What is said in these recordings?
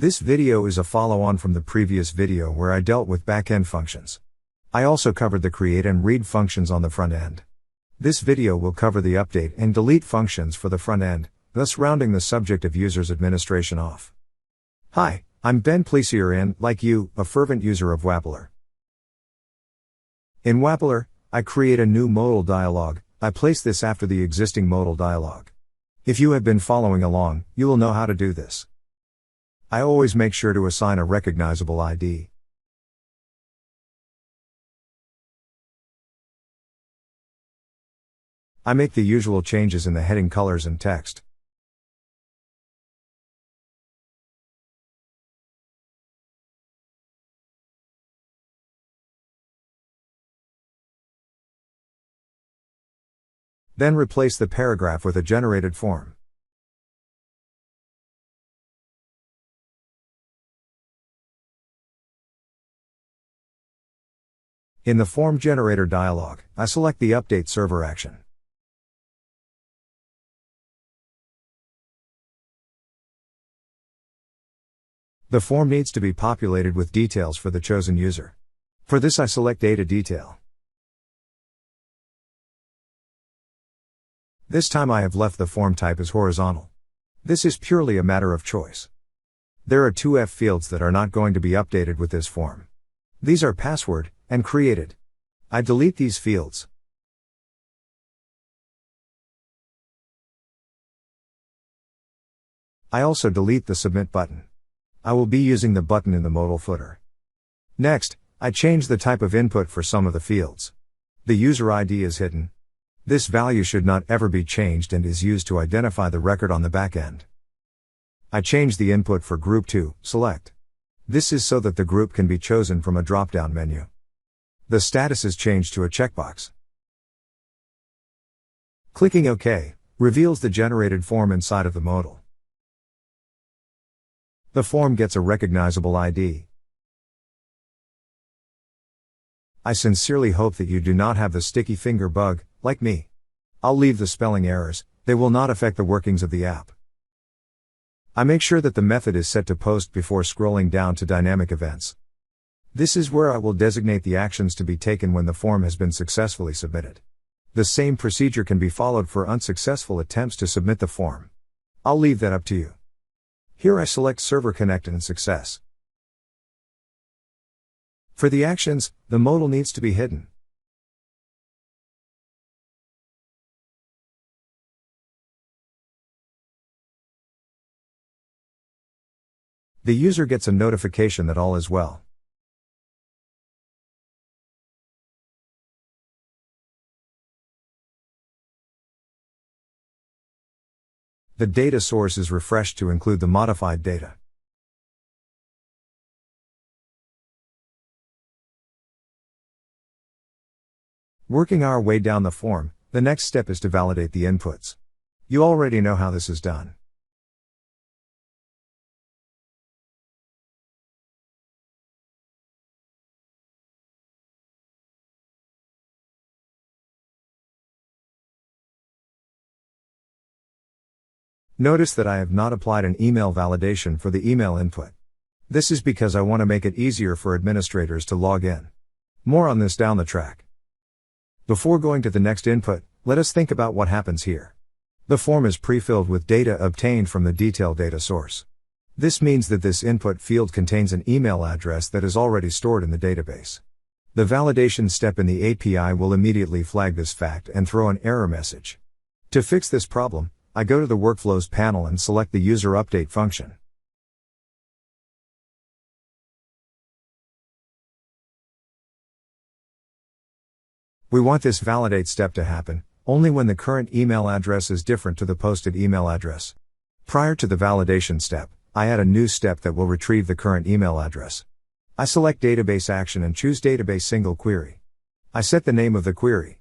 This video is a follow-on from the previous video where I dealt with backend functions. I also covered the create and read functions on the front end. This video will cover the update and delete functions for the front end, thus rounding the subject of users administration off. Hi, I'm Ben Plessier and, like you, a fervent user of Wappler. In Wappler, I create a new modal dialog. I place this after the existing modal dialog. If you have been following along, you will know how to do this. I always make sure to assign a recognizable ID. I make the usual changes in the heading colors and text. Then replace the paragraph with a generated form. In the form generator dialog, I select the update server action. The form needs to be populated with details for the chosen user. For this I select data detail. This time I have left the form type as horizontal. This is purely a matter of choice. There are two fields that are not going to be updated with this form. These are password and created. I delete these fields. I also delete the submit button. I will be using the button in the modal footer. Next, I change the type of input for some of the fields. The user ID is hidden. This value should not ever be changed and is used to identify the record on the backend. I change the input for group to select. This is so that the group can be chosen from a drop-down menu. The status is changed to a checkbox. Clicking OK reveals the generated form inside of the modal. The form gets a recognizable ID. I sincerely hope that you do not have the sticky finger bug, like me. I'll leave the spelling errors, they will not affect the workings of the app. I make sure that the method is set to post before scrolling down to dynamic events. This is where I will designate the actions to be taken when the form has been successfully submitted. The same procedure can be followed for unsuccessful attempts to submit the form. I'll leave that up to you. Here I select Server Connect and Success. For the actions, the modal needs to be hidden. The user gets a notification that all is well. The data source is refreshed to include the modified data. Working our way down the form, the next step is to validate the inputs. You already know how this is done. Notice that I have not applied an email validation for the email input. This is because I want to make it easier for administrators to log in. More on this down the track. Before going to the next input, let us think about what happens here. The form is pre-filled with data obtained from the detail data source. This means that this input field contains an email address that is already stored in the database. The validation step in the API will immediately flag this fact and throw an error message. To fix this problem, I go to the Workflows panel and select the User Update function. We want this validate step to happen only when the current email address is different to the posted email address. Prior to the validation step, I add a new step that will retrieve the current email address. I select Database Action and choose Database Single Query. I set the name of the query.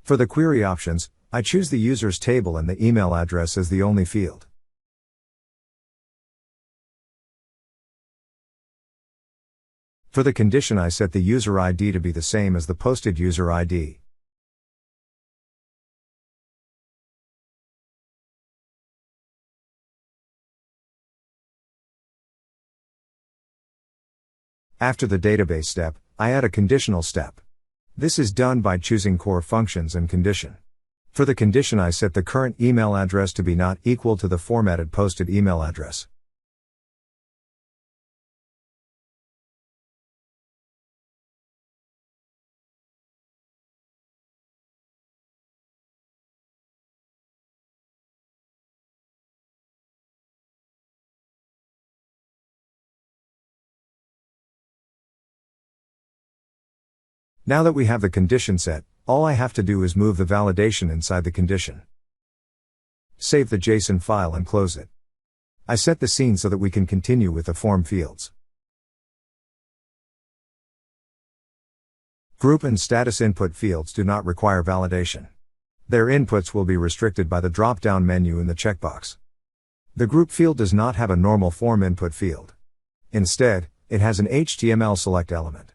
For the query options, I choose the user's table and the email address as the only field. For the condition, I set the user ID to be the same as the posted user ID. After the database step, I add a conditional step. This is done by choosing core functions and condition. For the condition, I set the current email address to be not equal to the formatted posted email address. Now that we have the condition set, all I have to do is move the validation inside the condition. Save the JSON file and close it. I set the scene so that we can continue with the form fields. Group and status input fields do not require validation. Their inputs will be restricted by the drop-down menu in the checkbox. The group field does not have a normal form input field. Instead, it has an HTML select element.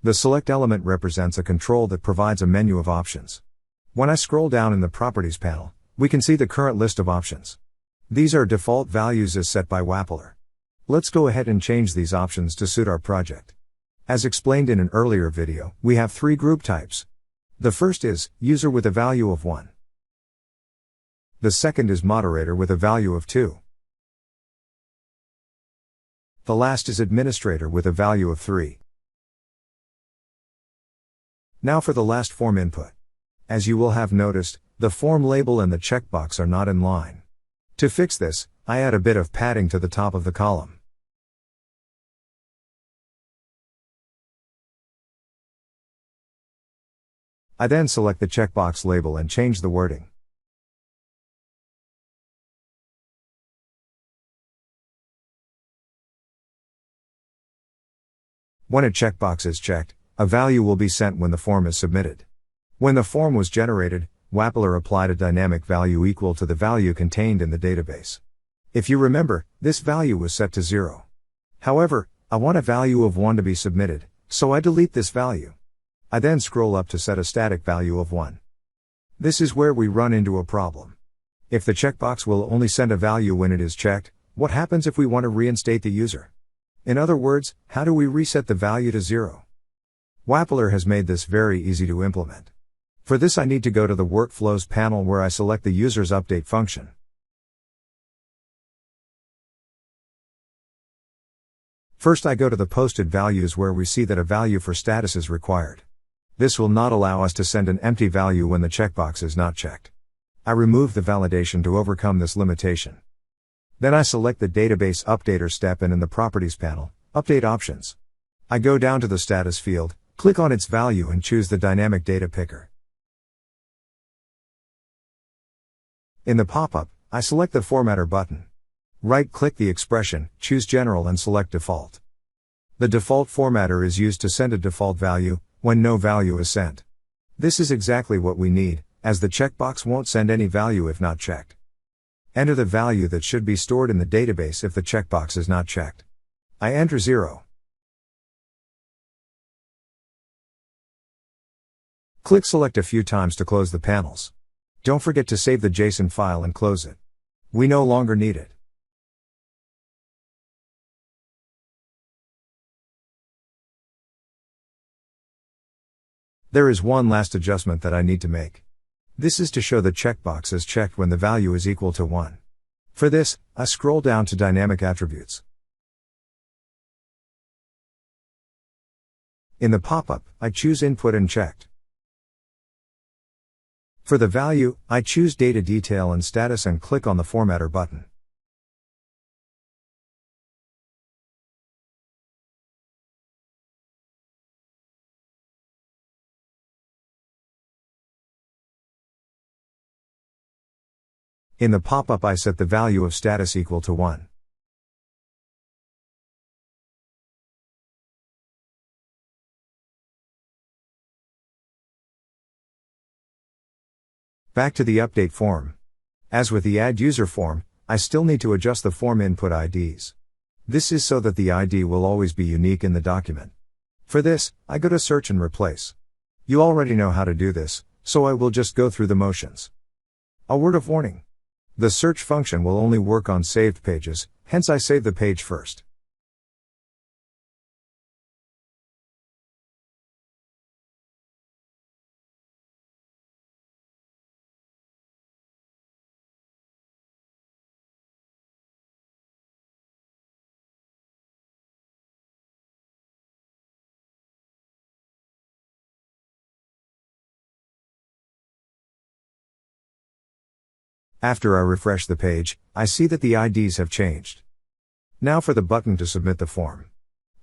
The select element represents a control that provides a menu of options. When I scroll down in the Properties panel, we can see the current list of options. These are default values as set by Wappler. Let's go ahead and change these options to suit our project. As explained in an earlier video, we have 3 group types. The first is user with a value of 1. The second is moderator with a value of 2. The last is administrator with a value of 3. Now for the last form input. As you will have noticed, the form label and the checkbox are not in line. To fix this, I add a bit of padding to the top of the column. I then select the checkbox label and change the wording. When a checkbox is checked, a value will be sent when the form is submitted. When the form was generated, Wappler applied a dynamic value equal to the value contained in the database. If you remember, this value was set to 0. However, I want a value of 1 to be submitted, so I delete this value. I then scroll up to set a static value of 1. This is where we run into a problem. If the checkbox will only send a value when it is checked, what happens if we want to reinstate the user? In other words, how do we reset the value to 0? Wappler has made this very easy to implement. For this, I need to go to the Workflows panel where I select the user's update function. First, I go to the posted values where we see that a value for status is required. This will not allow us to send an empty value when the checkbox is not checked. I remove the validation to overcome this limitation. Then I select the database updater step and in the Properties panel, Update Options. I go down to the status field, click on its value and choose the dynamic data picker. In the pop-up, I select the Formatter button. Right-click the expression, choose General and select Default. The default formatter is used to send a default value, when no value is sent. This is exactly what we need, as the checkbox won't send any value if not checked. Enter the value that should be stored in the database if the checkbox is not checked. I enter 0. Click Select a few times to close the panels. Don't forget to save the JSON file and close it. We no longer need it. There is one last adjustment that I need to make. This is to show the checkbox is checked when the value is equal to 1. For this, I scroll down to Dynamic Attributes. In the pop-up, I choose Input and Checked. For the value, I choose Data Detail and Status and click on the Formatter button. In the pop-up, I set the value of status equal to 1. Back to the update form. As with the add user form, I still need to adjust the form input IDs. This is so that the ID will always be unique in the document. For this, I go to Search and Replace. You already know how to do this, so I will just go through the motions. A word of warning. The search function will only work on saved pages, hence I save the page first. After I refresh the page, I see that the IDs have changed. Now for the button to submit the form.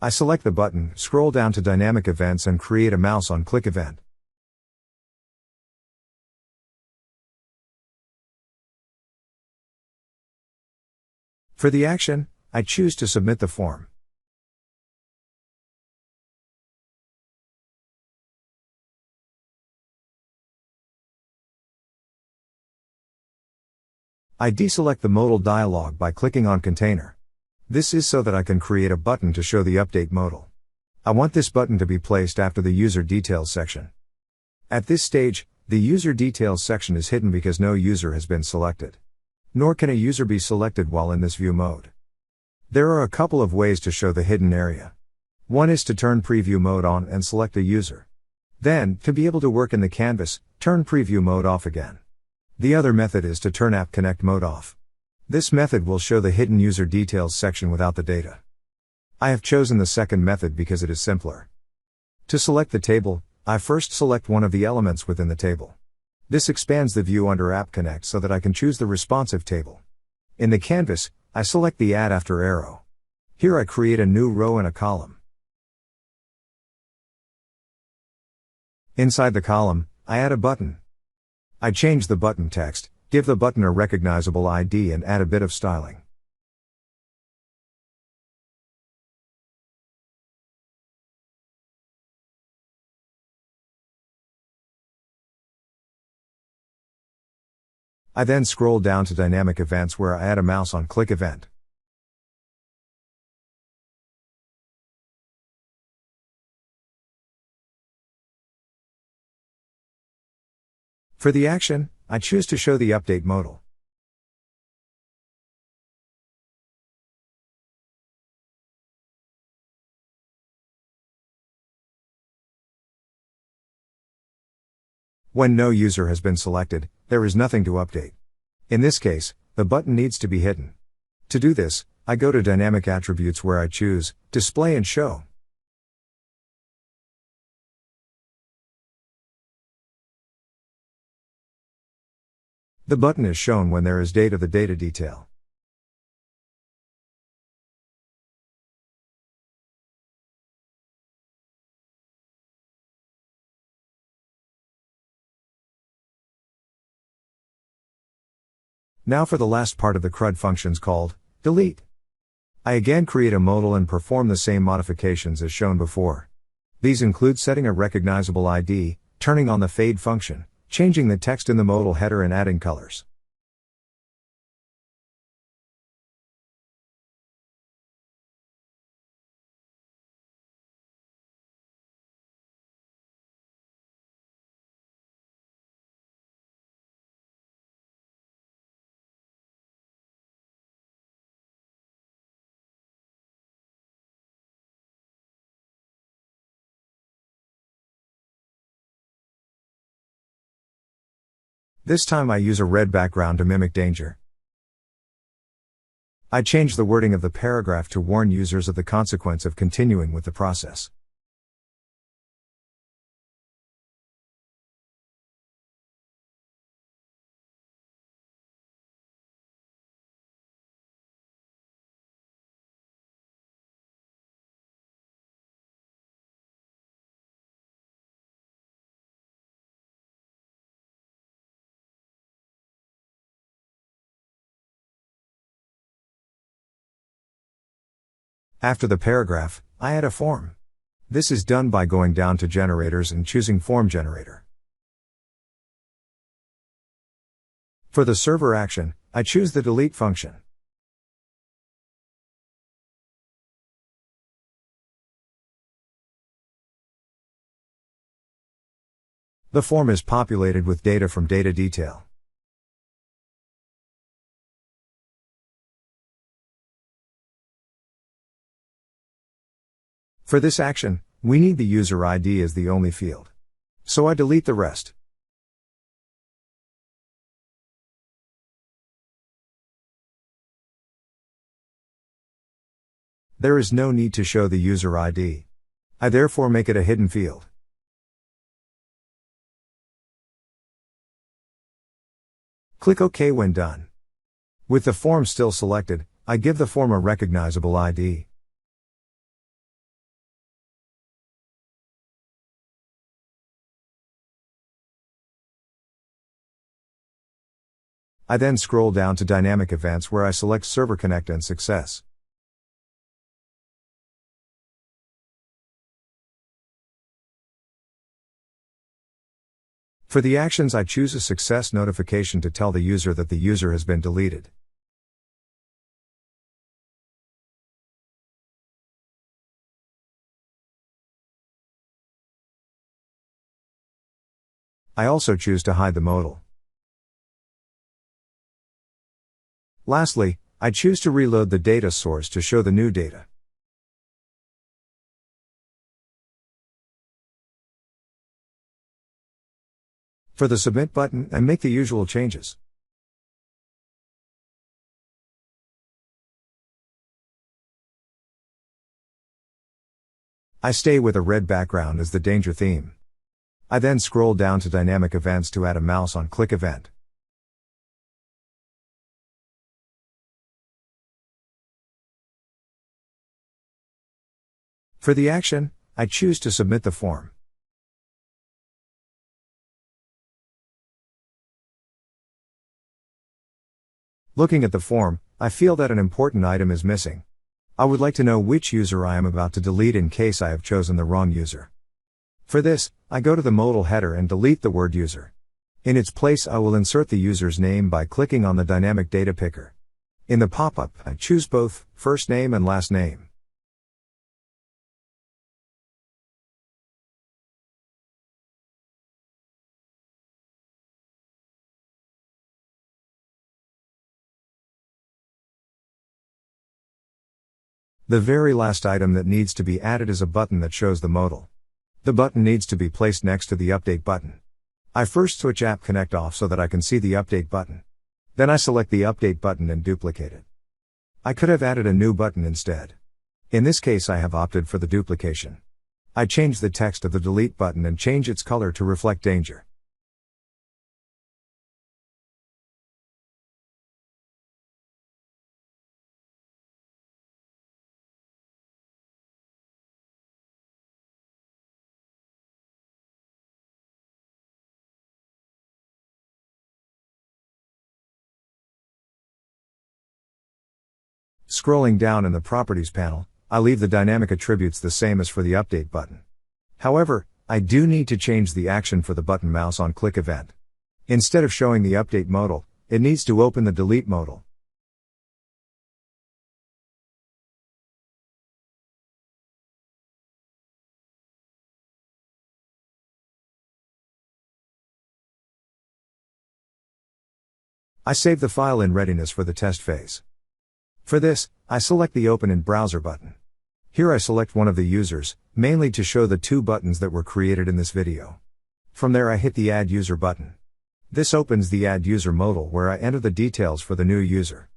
I select the button, scroll down to Dynamic Events and create a mouse on click event. For the action, I choose to submit the form. I deselect the modal dialog by clicking on Container. This is so that I can create a button to show the update modal. I want this button to be placed after the user details section. At this stage, the user details section is hidden because no user has been selected. Nor can a user be selected while in this view mode. There are a couple of ways to show the hidden area. One is to turn preview mode on and select a user. Then, to be able to work in the canvas, turn preview mode off again. The other method is to turn App Connect mode off. This method will show the hidden user details section without the data. I have chosen the second method because it is simpler. To select the table, I first select one of the elements within the table. This expands the view under App Connect so that I can choose the responsive table. In the canvas, I select the Add After arrow. Here I create a new row and a column. Inside the column, I add a button. I change the button text, give the button a recognizable ID and add a bit of styling. I then scroll down to Dynamic Events where I add a mouse on click event. For the action, I choose to show the update modal. When no user has been selected, there is nothing to update. In this case, the button needs to be hidden. To do this, I go to Dynamic Attributes where I choose Display and Show. The button is shown when there is the data detail. Now for the last part of the CRUD functions called delete. I again create a modal and perform the same modifications as shown before. These include setting a recognizable ID, turning on the fade function, changing the text in the modal header and adding colors. This time I use a red background to mimic danger. I change the wording of the paragraph to warn users of the consequence of continuing with the process. After the paragraph, I add a form. This is done by going down to Generators and choosing Form Generator. For the server action, I choose the delete function. The form is populated with data from data detail. For this action, we need the user ID as the only field. So I delete the rest. There is no need to show the user ID. I therefore make it a hidden field. Click OK when done. With the form still selected, I give the form a recognizable ID. I then scroll down to Dynamic Events where I select Server Connect and Success. For the actions, I choose a success notification to tell the user that the user has been deleted. I also choose to hide the modal. Lastly, I choose to reload the data source to show the new data. For the Submit button, I make the usual changes. I stay with a red background as the danger theme. I then scroll down to Dynamic Events to add a mouse on click event. For the action, I choose to submit the form. Looking at the form, I feel that an important item is missing. I would like to know which user I am about to delete in case I have chosen the wrong user. For this, I go to the modal header and delete the word user. In its place, I will insert the user's name by clicking on the dynamic data picker. In the pop-up, I choose both first name and last name. The very last item that needs to be added is a button that shows the modal. The button needs to be placed next to the Update button. I first switch App Connect off so that I can see the Update button. Then I select the Update button and duplicate it. I could have added a new button instead. In this case, I have opted for the duplication. I change the text of the Delete button and change its color to reflect danger. Scrolling down in the Properties panel, I leave the dynamic attributes the same as for the Update button. However, I do need to change the action for the button mouse on click event. Instead of showing the Update modal, it needs to open the Delete modal. I save the file in readiness for the test phase. For this, I select the Open in Browser button. Here I select one of the users, mainly to show the two buttons that were created in this video. From there I hit the Add User button. This opens the Add User modal where I enter the details for the new user.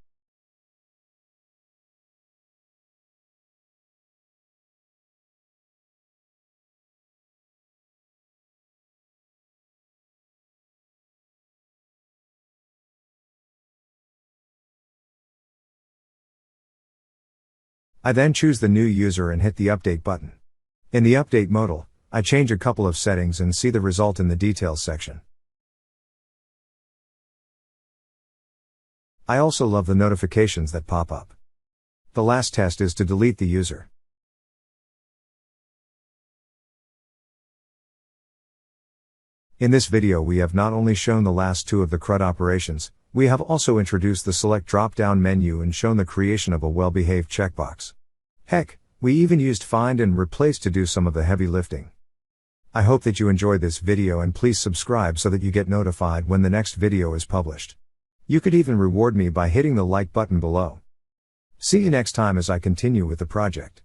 I then choose the new user and hit the Update button. In the Update modal, I change a couple of settings and see the result in the Details section. I also love the notifications that pop up. The last test is to delete the user. In this video we have not only shown the last two of the CRUD operations, we have also introduced the Select drop-down menu and shown the creation of a well-behaved checkbox. Heck, we even used Find and Replace to do some of the heavy lifting. I hope that you enjoyed this video and please subscribe so that you get notified when the next video is published. You could even reward me by hitting the like button below. See you next time as I continue with the project.